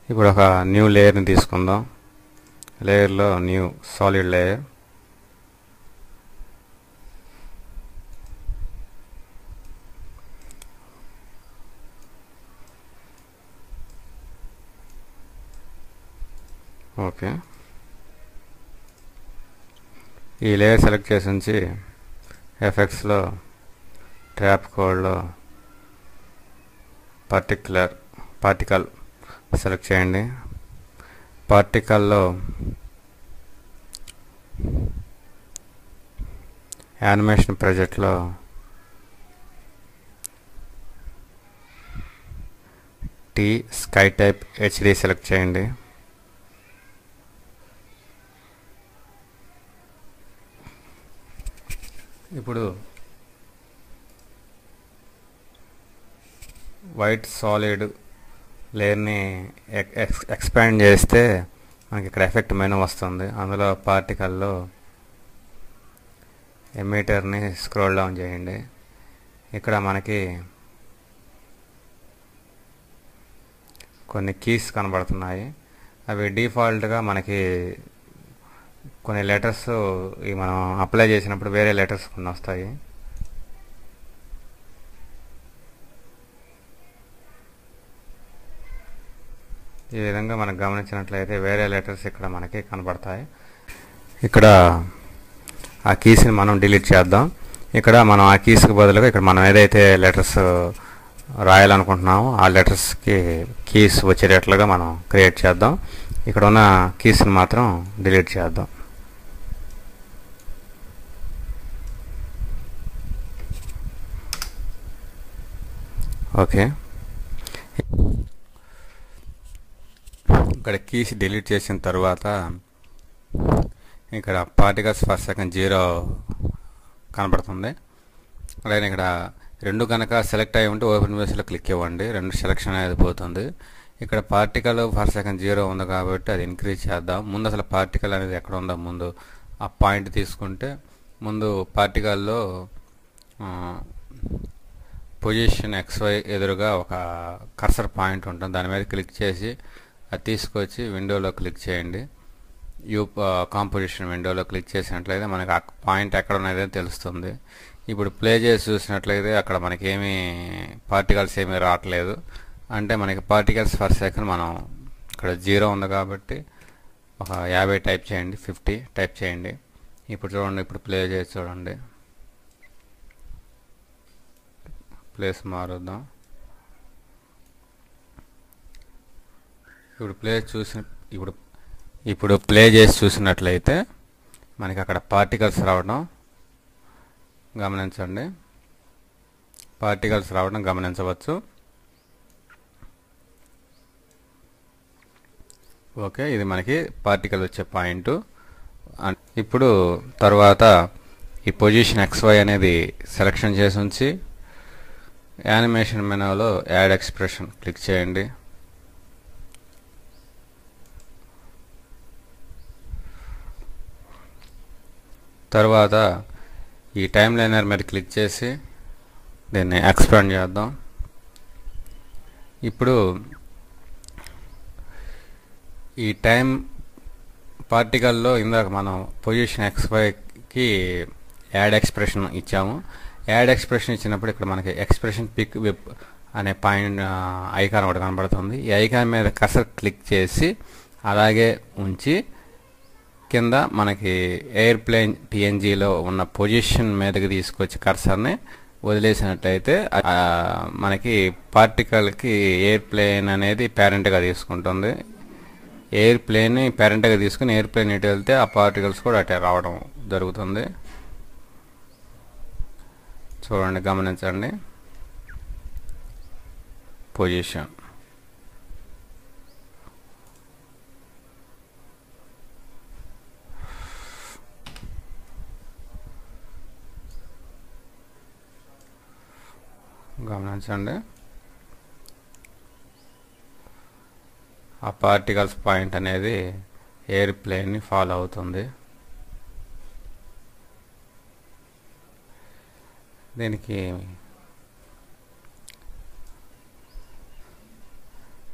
ఇప్పుడు ఒక న్యూ లేయర్ని తీసుకుందాం. లేయర్లో న్యూ సాలిడ్ లేయర్. ఓకే, ఈ లేయర్ సెలెక్ట్ చేసి ఉంచి ఎఫెక్ట్స్లో ట్రాప్ కోడ్లో పార్టికల్ సెలెక్ట్ చేయండి. పార్టికల్లో యానిమేషన్ ప్రాజెక్ట్లో స్కై టైప్ హెచ్డి సెలెక్ట్ చేయండి. ఇప్పుడు వైట్ సాలిడ్ లేయర్ని ఎక్స్పాండ్ చేస్తే మనకి ఇక్కడ ఎఫెక్ట్ మెనూ వస్తుంది. అందులో పార్టికల్లో ఎమిటర్ని స్క్రోల్ డౌన్ చేయండి. ఇక్కడ మనకి కొన్ని కీస్ కనబడుతున్నాయి. అవి డిఫాల్ట్గా మనకి కొన్ని లెటర్స్ మనం అప్లై చేసినప్పుడు వేరే లెటర్స్ కొన్ని వస్తాయి. ఈ విధంగా మనం గమనించినట్లయితే వేరే లెటర్స్ ఇక్కడ మనకి కనబడతాయి. ఇక్కడ ఆ కీస్ని మనం డిలీట్ చేద్దాం. ఇక్కడ మనం ఆ కీస్కి బదులుగా ఇక్కడ మనం ఏదైతే లెటర్స్ రాయాలనుకుంటున్నామో ఆ లెటర్స్కి కీస్ వచ్చేటట్లుగా మనం క్రియేట్ చేద్దాం. ఇక్కడ ఉన్న కీస్ని మాత్రం డిలీట్ చేద్దాం. ఓకే, ఇక్కడ కీస్ డిలీట్ చేసిన తర్వాత ఇక్కడ పార్టికల్స్ పర్ సెకండ్ 0 కనబడుతుంది. అలాగే ఇక్కడ రెండు కనుక సెలెక్ట్ అయ్యి ఉంటే ఓపెన్ బేస్లో క్లిక్ ఇవ్వండి, రెండు సెలెక్షన్ అనేది పోతుంది. ఇక్కడ పార్టికల్ పర్ సెకండ్ 0 ఉంది కాబట్టి అది ఇంక్రీజ్ చేద్దాం. ముందు అసలు పార్టికల్ అనేది ఎక్కడ ఉందో ముందు ఆ పాయింట్ తీసుకుంటే ముందు పార్టికల్లో పొజిషన్ XY ఎదురుగా ఒక కర్సర్ పాయింట్ ఉంటుంది. దాని మీద క్లిక్ చేసి అది తీసుకొచ్చి విండోలో క్లిక్ చేయండి. కాంపోజిషన్ విండోలో క్లిక్ చేసినట్లయితే మనకి ఆ పాయింట్ ఎక్కడ ఉన్నదో తెలుస్తుంది. ఇప్పుడు ప్లే చేసి చూసినట్లయితే అక్కడ మనకి పార్టికల్స్ ఏమీ రావట్లేదు. అంటే మనకి పార్టికల్స్ పర్ సెకండ్ మనం ఇక్కడ 0 ఉంది కాబట్టి ఒక 50 టైప్ చేయండి, 50 టైప్ చేయండి. ఇప్పుడు చూడండి, ఇప్పుడు ప్లే చేసి చూడండి. ప్లేస్ మారుద్దాం. ఇప్పుడు ప్లే చేసి చూసినట్లయితే మనకి అక్కడ పార్టికల్స్ రావడం గమనించండి. పార్టికల్స్ రావడం గమనించవచ్చు. ఓకే, ఇది మనకి పార్టికల్ వచ్చే పాయింట్. ఇప్పుడు తర్వాత ఈ పొజిషన్ XY అనేది సెలెక్షన్ చేసి ఉంచి యానిమేషన్ మెనూలో యాడ్ ఎక్స్ప్రెషన్ క్లిక్ చేయండి. తర్వాత ఈ టైమ్ లైనర్ మీద క్లిక్ చేసి దీన్ని ఎక్స్పాండ్ చేద్దాం. ఇప్పుడు ఈ టైం పార్టికల్లో ఇందాక మనం పొజిషన్ XYకి యాడ్ ఎక్స్ప్రెషన్ ఇచ్చాము. యాడ్ ఎక్స్ప్రెషన్ ఇచ్చినప్పుడు ఇక్కడ మనకి ఎక్స్ప్రెషన్ పిక్ విప్ అనే పాయింట్ ఐకాన్ ఒకటి కనబడుతుంది. ఈ ఐకాన్ మీద కర్సర్ క్లిక్ చేసి అలాగే ఉంచి కింద మనకి ఎయిర్ప్లేన్ PNGలో ఉన్న పొజిషన్ మీదకి తీసుకొచ్చి కర్సర్ని వదిలేసినట్లయితే మనకి పార్టికల్కి ఎయిర్ప్లేన్ అనేది పేరెంట్గా తీసుకుంటుంది. ఎయిర్ప్లేన్ని పేరెంట్గా తీసుకుని ఎయిర్ప్లేన్ ఇటు వెళ్తే ఆ పార్టికల్స్ కూడా అటే రావడం జరుగుతుంది. చూడండి, గమనించండి. పొజిషన్ గమనించండి. ఆ పార్టికల్స్ పాయింట్ అనేది ఎయిర్ప్లేన్ని ఫాలో అవుతుంది. దీనికి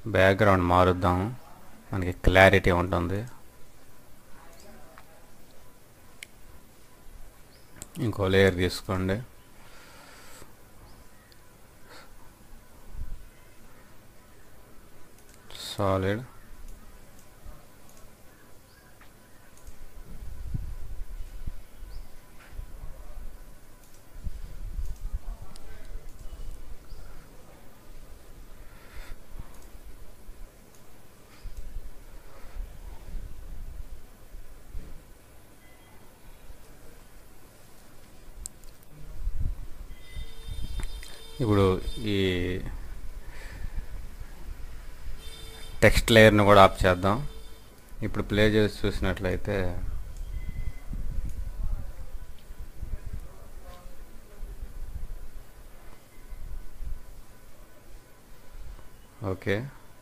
బ్యాక్గ్రౌండ్ మారుద్దాం, మనకి క్లారిటీ ఉంటుంది. ఇంకో లేయర్ తీసుకోండి. సాలిడ్. ఇప్పుడు ఈ టెక్స్ట్ లేయర్ని కూడా ఆఫ్ చేద్దాం. ఇప్పుడు ప్లే చేసి చూసినట్లయితే ఓకే.